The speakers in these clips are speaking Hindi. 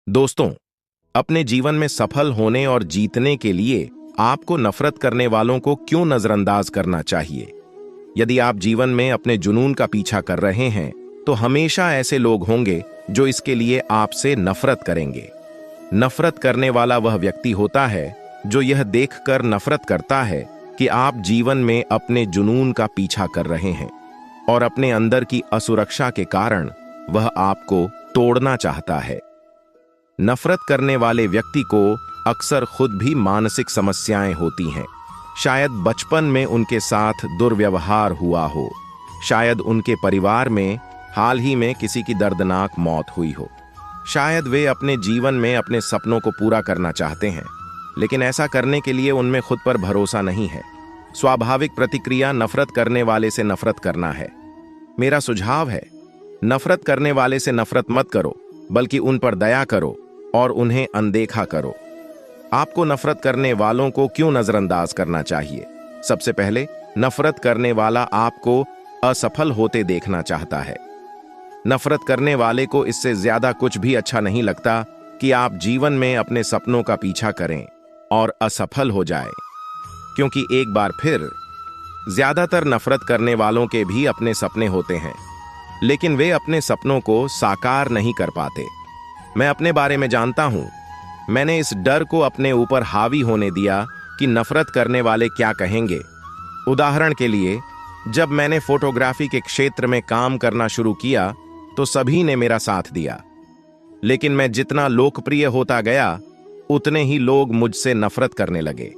दोस्तों, अपने जीवन में सफल होने और जीतने के लिए आपको नफरत करने वालों को क्यों नजरअंदाज करना चाहिए? यदि आप जीवन में अपने जुनून का पीछा कर रहे हैं, तो हमेशा ऐसे लोग होंगे जो इसके लिए आपसे नफरत करेंगे। नफरत करने वाला वह व्यक्ति होता है जो यह देखकर नफरत करता है कि आप जीवन में अपने जुनून का पीछा कर रहे हैं और अपने अंदर की असुरक्षा के कारण वह आपको तोड़ना चाहता है। नफरत करने वाले व्यक्ति को अक्सर खुद भी मानसिक समस्याएं होती हैं। शायद बचपन में उनके साथ दुर्व्यवहार हुआ हो, शायद उनके परिवार में हाल ही में किसी की दर्दनाक मौत हुई हो, शायद वे अपने जीवन में अपने सपनों को पूरा करना चाहते हैं, लेकिन ऐसा करने के लिए उनमें खुद पर भरोसा नहीं है। स्वाभाविक प्रतिक्रिया नफरत करने वाले से नफरत करना है। मेरा सुझाव है, नफरत करने वाले से नफरत मत करो, बल्कि उन पर दया करो और उन्हें अनदेखा करो। आपको नफरत करने वालों को क्यों नजरअंदाज करना चाहिए? सबसे पहले, नफरत करने वाला आपको असफल होते देखना चाहता है। नफरत करने वाले को इससे ज्यादा कुछ भी अच्छा नहीं लगता कि आप जीवन में अपने सपनों का पीछा करें और असफल हो जाए, क्योंकि एक बार फिर ज्यादातर नफरत करने वालों के भी अपने सपने होते हैं, लेकिन वे अपने सपनों को साकार नहीं कर पाते। मैं अपने बारे में जानता हूं। मैंने इस डर को अपने ऊपर हावी होने दिया कि नफरत करने वाले क्या कहेंगे। उदाहरण के लिए, जब मैंने फोटोग्राफी के क्षेत्र में काम करना शुरू किया तो सभी ने मेरा साथ दिया, लेकिन मैं जितना लोकप्रिय होता गया उतने ही लोग मुझसे नफरत करने लगे।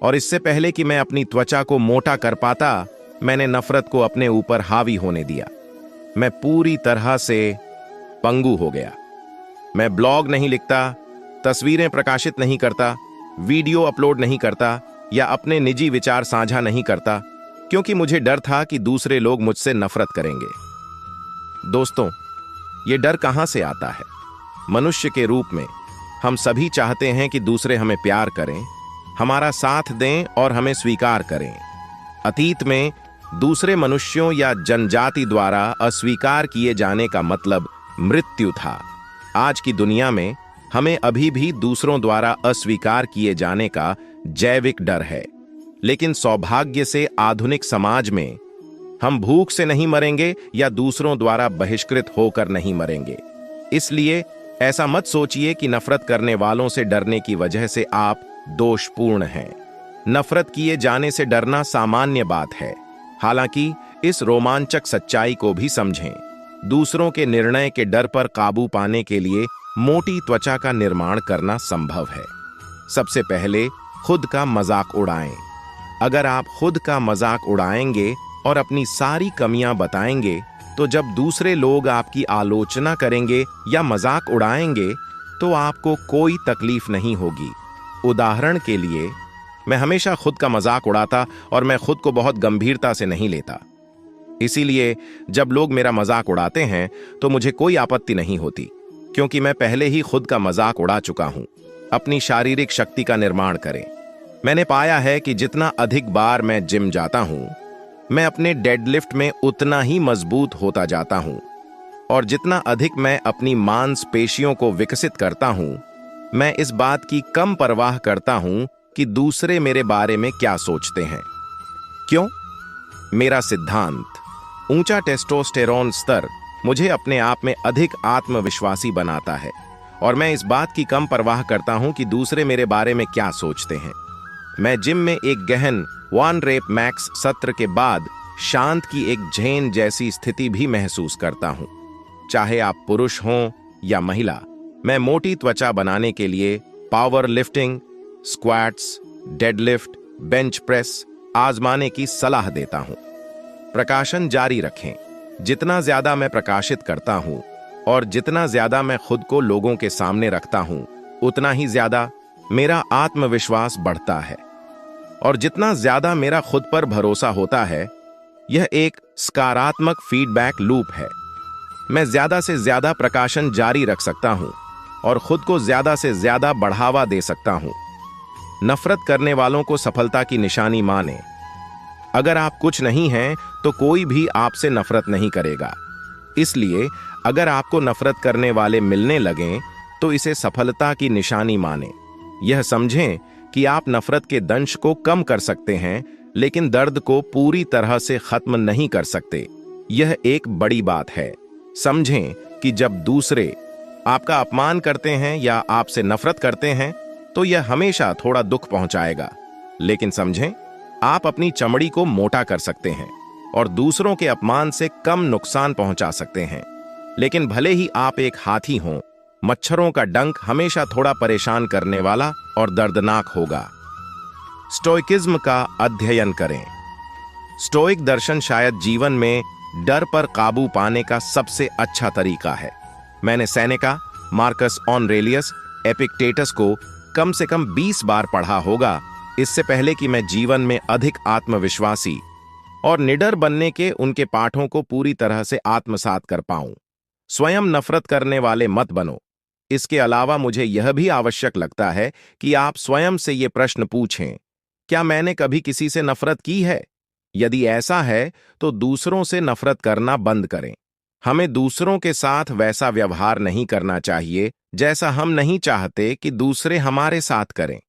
और इससे पहले कि मैं अपनी त्वचा को मोटा कर पाता, मैंने नफरत को अपने ऊपर हावी होने दिया। मैं पूरी तरह से पंगु हो गया। मैं ब्लॉग नहीं लिखता, तस्वीरें प्रकाशित नहीं करता, वीडियो अपलोड नहीं करता या अपने निजी विचार साझा नहीं करता, क्योंकि मुझे डर था कि दूसरे लोग मुझसे नफरत करेंगे। दोस्तों, ये डर कहां से आता है? मनुष्य के रूप में हम सभी चाहते हैं कि दूसरे हमें प्यार करें, हमारा साथ दें और हमें स्वीकार करें। अतीत में दूसरे मनुष्यों या जनजाति द्वारा अस्वीकार किए जाने का मतलब मृत्यु था। आज की दुनिया में हमें अभी भी दूसरों द्वारा अस्वीकार किए जाने का जैविक डर है, लेकिन सौभाग्य से आधुनिक समाज में हम भूख से नहीं मरेंगे या दूसरों द्वारा बहिष्कृत होकर नहीं मरेंगे। इसलिए ऐसा मत सोचिए कि नफरत करने वालों से डरने की वजह से आप दोषपूर्ण हैं। नफरत किए जाने से डरना सामान्य बात है। हालांकि इस रोमांचक सच्चाई को भी समझें। दूसरों के निर्णय के डर पर काबू पाने के लिए मोटी त्वचा का निर्माण करना संभव है। सबसे पहले खुद का मजाक उड़ाएं। अगर आप खुद का मजाक उड़ाएंगे और अपनी सारी कमियां बताएंगे, तो जब दूसरे लोग आपकी आलोचना करेंगे या मजाक उड़ाएंगे तो आपको कोई तकलीफ नहीं होगी। उदाहरण के लिए, मैं हमेशा खुद का मजाक उड़ाता और मैं खुद को बहुत गंभीरता से नहीं लेता। इसीलिए जब लोग मेरा मजाक उड़ाते हैं तो मुझे कोई आपत्ति नहीं होती, क्योंकि मैं पहले ही खुद का मजाक उड़ा चुका हूं। अपनी शारीरिक शक्ति का निर्माण करें। मैंने पाया है कि जितना अधिक बार मैं जिम जाता हूं, मैं अपने डेडलिफ्ट में उतना ही मजबूत होता जाता हूं, और जितना अधिक मैं अपनी मांसपेशियों को विकसित करता हूं, मैं इस बात की कम परवाह करता हूं कि दूसरे मेरे बारे में क्या सोचते हैं। क्यों? मेरा सिद्धांत, ऊंचा टेस्टोस्टेरोन स्तर मुझे अपने आप में अधिक आत्मविश्वासी बनाता है, और मैं इस बात की कम परवाह करता हूं कि दूसरे मेरे बारे में क्या सोचते हैं। मैं जिम में एक गहन 1 रेप मैक्स सत्र के बाद शांत की एक झेन जैसी स्थिति भी महसूस करता हूं। चाहे आप पुरुष हों या महिला, मैं मोटी त्वचा बनाने के लिए power lifting, squats, deadlift, bench press आजमाने की सलाह देता हूं। प्रकाशन जारी रखें। जितना ज्यादा मैं प्रकाशित करता हूं और जितना ज्यादा मैं खुद को लोगों के सामने रखता हूं, उतना ही ज्यादा मेरा आत्मविश्वास बढ़ता है, और जितना ज्यादा मेरा खुद पर भरोसा होता है, यह एक सकारात्मक फीडबैक लूप है। मैं ज्यादा से ज्यादा प्रकाशन जारी रख सकता हूं और खुद को ज्यादा से ज्यादा बढ़ावा दे सकता हूं। नफरत करने वालों को सफलता की निशानी माने। अगर आप कुछ नहीं हैं तो कोई भी आपसे नफरत नहीं करेगा। इसलिए अगर आपको नफरत करने वाले मिलने लगें तो इसे सफलता की निशानी माने। यह समझें कि आप नफरत के दंश को कम कर सकते हैं, लेकिन दर्द को पूरी तरह से खत्म नहीं कर सकते। यह एक बड़ी बात है। समझें कि जब दूसरे आपका अपमान करते हैं या आपसे नफरत करते हैं, तो यह हमेशा थोड़ा दुख पहुंचाएगा। लेकिन समझें, आप अपनी चमड़ी को मोटा कर सकते हैं और दूसरों के अपमान से कम नुकसान पहुंचा सकते हैं। लेकिन भले ही आप एक हाथी हों, मच्छरों का डंक हमेशा थोड़ा परेशान करने वाला और दर्दनाक होगा। स्टोइकिज्म का अध्ययन करें। स्टोइक दर्शन शायद जीवन में डर पर काबू पाने का सबसे अच्छा तरीका है। मैंने सेनेका, मार्कस ऑरेलियस, एपिक्टेटस को कम से कम 20 बार पढ़ा होगा, इससे पहले कि मैं जीवन में अधिक आत्मविश्वासी और निडर बनने के उनके पाठों को पूरी तरह से आत्मसात कर पाऊं। स्वयं नफरत करने वाले मत बनो। इसके अलावा मुझे यह भी आवश्यक लगता है कि आप स्वयं से ये प्रश्न पूछें, क्या मैंने कभी किसी से नफरत की है? यदि ऐसा है, तो दूसरों से नफरत करना बंद करें। हमें दूसरों के साथ वैसा व्यवहार नहीं करना चाहिए जैसा हम नहीं चाहते कि दूसरे हमारे साथ करें।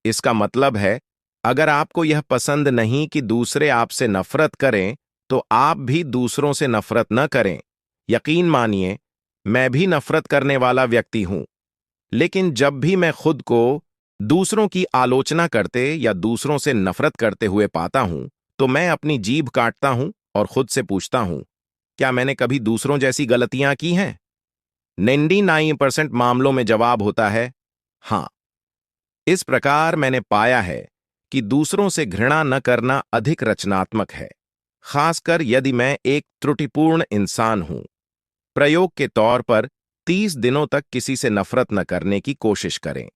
इसका मतलब है, अगर आपको यह पसंद नहीं कि दूसरे आपसे नफरत करें, तो आप भी दूसरों से नफरत न करें। यकीन मानिए, मैं भी नफरत करने वाला व्यक्ति हूं। लेकिन जब भी मैं खुद को दूसरों की आलोचना करते या दूसरों से नफरत करते हुए पाता हूं, तो मैं अपनी जीभ काटता हूं और खुद से पूछता हूं, क्या मैंने कभी दूसरों जैसी गलतियां की हैं? 99% मामलों में जवाब होता है हां। इस प्रकार मैंने पाया है कि दूसरों से घृणा न करना अधिक रचनात्मक है, खासकर यदि मैं एक त्रुटिपूर्ण इंसान हूं। प्रयोग के तौर पर 30 दिनों तक किसी से नफरत न करने की कोशिश करें।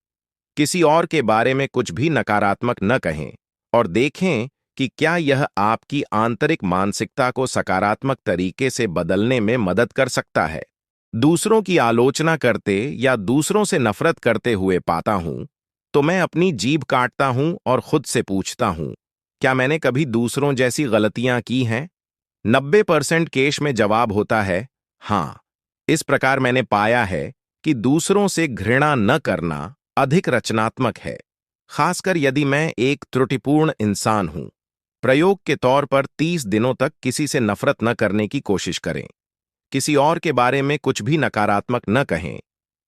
किसी और के बारे में कुछ भी नकारात्मक न कहें और देखें कि क्या यह आपकी आंतरिक मानसिकता को सकारात्मक तरीके से बदलने में मदद कर सकता है। दूसरों की आलोचना करते या दूसरों से नफरत करते हुए पाता हूं, तो मैं अपनी जीभ काटता हूं और खुद से पूछता हूं, क्या मैंने कभी दूसरों जैसी गलतियां की हैं? 90% केस में जवाब होता है हां। इस प्रकार मैंने पाया है कि दूसरों से घृणा न करना अधिक रचनात्मक है, खासकर यदि मैं एक त्रुटिपूर्ण इंसान हूं। प्रयोग के तौर पर 30 दिनों तक किसी से नफरत न करने की कोशिश करें। किसी और के बारे में कुछ भी नकारात्मक न कहें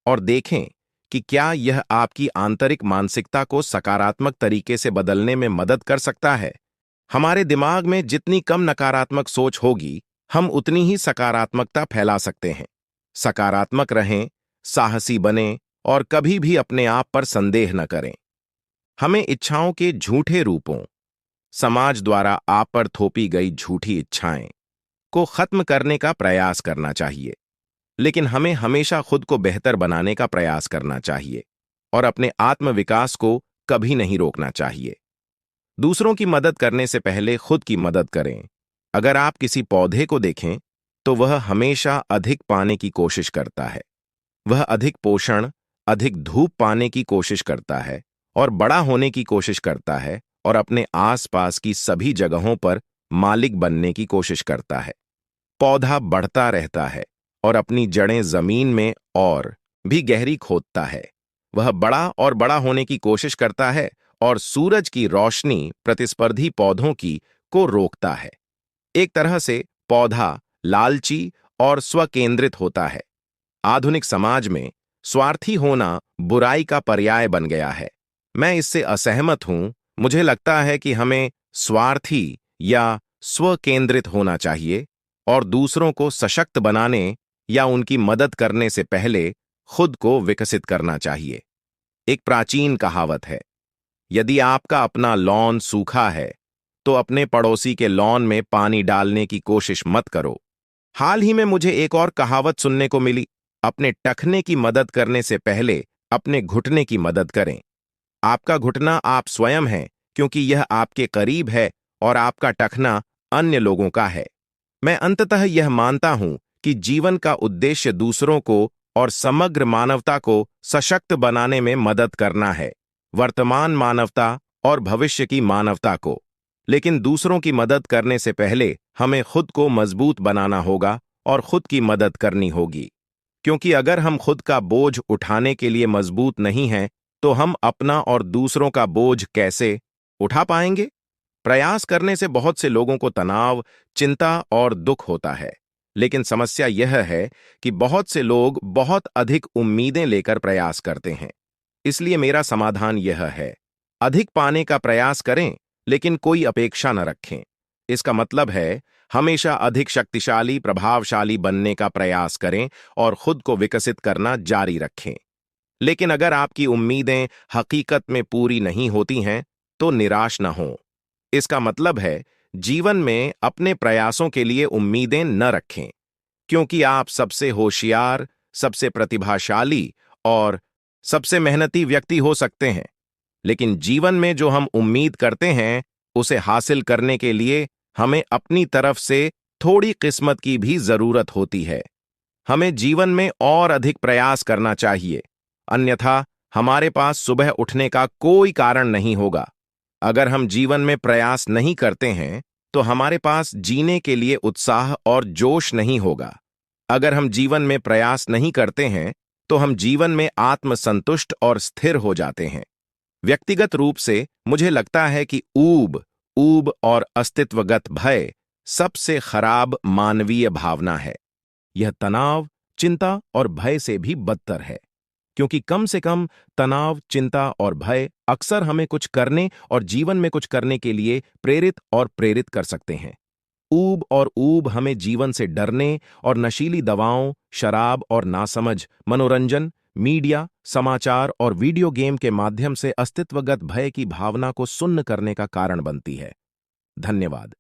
और देखें कि क्या यह आपकी आंतरिक मानसिकता को सकारात्मक तरीके से बदलने में मदद कर सकता है। हमारे दिमाग में जितनी कम नकारात्मक सोच होगी, हम उतनी ही सकारात्मकता फैला सकते हैं। सकारात्मक रहें, साहसी बनें और कभी भी अपने आप पर संदेह न करें। हमें इच्छाओं के झूठे रूपों, समाज द्वारा आप पर थोपी गई झूठी इच्छाएं को खत्म करने का प्रयास करना चाहिए। लेकिन हमें हमेशा खुद को बेहतर बनाने का प्रयास करना चाहिए और अपने आत्मविकास को कभी नहीं रोकना चाहिए। दूसरों की मदद करने से पहले खुद की मदद करें। अगर आप किसी पौधे को देखें, तो वह हमेशा अधिक पाने की कोशिश करता है। वह अधिक पोषण, अधिक धूप पाने की कोशिश करता है और बड़ा होने की कोशिश करता है और अपने आसपास की सभी जगहों पर मालिक बनने की कोशिश करता है। पौधा बढ़ता रहता है और अपनी जड़ें जमीन में और भी गहरी खोदता है। वह बड़ा और बड़ा होने की कोशिश करता है और सूरज की रोशनी प्रतिस्पर्धी पौधों की को रोकता है। एक तरह से पौधा लालची और स्वकेंद्रित होता है। आधुनिक समाज में स्वार्थी होना बुराई का पर्याय बन गया है। मैं इससे असहमत हूं। मुझे लगता है कि हमें स्वार्थी या स्वकेंद्रित होना चाहिए और दूसरों को सशक्त बनाने या उनकी मदद करने से पहले खुद को विकसित करना चाहिए। एक प्राचीन कहावत है, यदि आपका अपना लॉन सूखा है, तो अपने पड़ोसी के लॉन में पानी डालने की कोशिश मत करो। हाल ही में मुझे एक और कहावत सुनने को मिली, अपने टखने की मदद करने से पहले अपने घुटने की मदद करें। आपका घुटना आप स्वयं हैं, क्योंकि यह आपके करीब है और आपका टखना अन्य लोगों का है। मैं अंततः यह मानता हूं कि जीवन का उद्देश्य दूसरों को और समग्र मानवता को सशक्त बनाने में मदद करना है, वर्तमान मानवता और भविष्य की मानवता को। लेकिन दूसरों की मदद करने से पहले हमें खुद को मजबूत बनाना होगा और खुद की मदद करनी होगी। क्योंकि अगर हम खुद का बोझ उठाने के लिए मजबूत नहीं हैं, तो हम अपना और दूसरों का बोझ कैसे उठा पाएंगे? प्रयास करने से बहुत से लोगों को तनाव, चिंता और दुख होता है। लेकिन समस्या यह है कि बहुत से लोग बहुत अधिक उम्मीदें लेकर प्रयास करते हैं। इसलिए मेरा समाधान यह है, अधिक पाने का प्रयास करें, लेकिन कोई अपेक्षा न रखें। इसका मतलब है, हमेशा अधिक शक्तिशाली, प्रभावशाली बनने का प्रयास करें और खुद को विकसित करना जारी रखें। लेकिन अगर आपकी उम्मीदें हकीकत में पूरी नहीं होती हैं, तो निराश न हों। इसका मतलब है, जीवन में अपने प्रयासों के लिए उम्मीदें न रखें, क्योंकि आप सबसे होशियार, सबसे प्रतिभाशाली और सबसे मेहनती व्यक्ति हो सकते हैं। लेकिन जीवन में जो हम उम्मीद करते हैं, उसे हासिल करने के लिए हमें अपनी तरफ से थोड़ी किस्मत की भी जरूरत होती है। हमें जीवन में और अधिक प्रयास करना चाहिए, अन्यथा हमारे पास सुबह उठने का कोई कारण नहीं होगा। अगर हम जीवन में प्रयास नहीं करते हैं, तो हमारे पास जीने के लिए उत्साह और जोश नहीं होगा। अगर हम जीवन में प्रयास नहीं करते हैं, तो हम जीवन में आत्मसंतुष्ट और स्थिर हो जाते हैं। व्यक्तिगत रूप से मुझे लगता है कि ऊब ऊब और अस्तित्वगत भय सबसे खराब मानवीय भावना है। यह तनाव, चिंता और भय से भी बदतर है, क्योंकि कम से कम तनाव, चिंता और भय अक्सर हमें कुछ करने और जीवन में कुछ करने के लिए प्रेरित और प्रेरित कर सकते हैं। ऊब और ऊब हमें जीवन से डरने और नशीली दवाओं, शराब और नासमझ, मनोरंजन, मीडिया, समाचार और वीडियो गेम के माध्यम से अस्तित्वगत भय की भावना को सुन्न करने का कारण बनती है। धन्यवाद।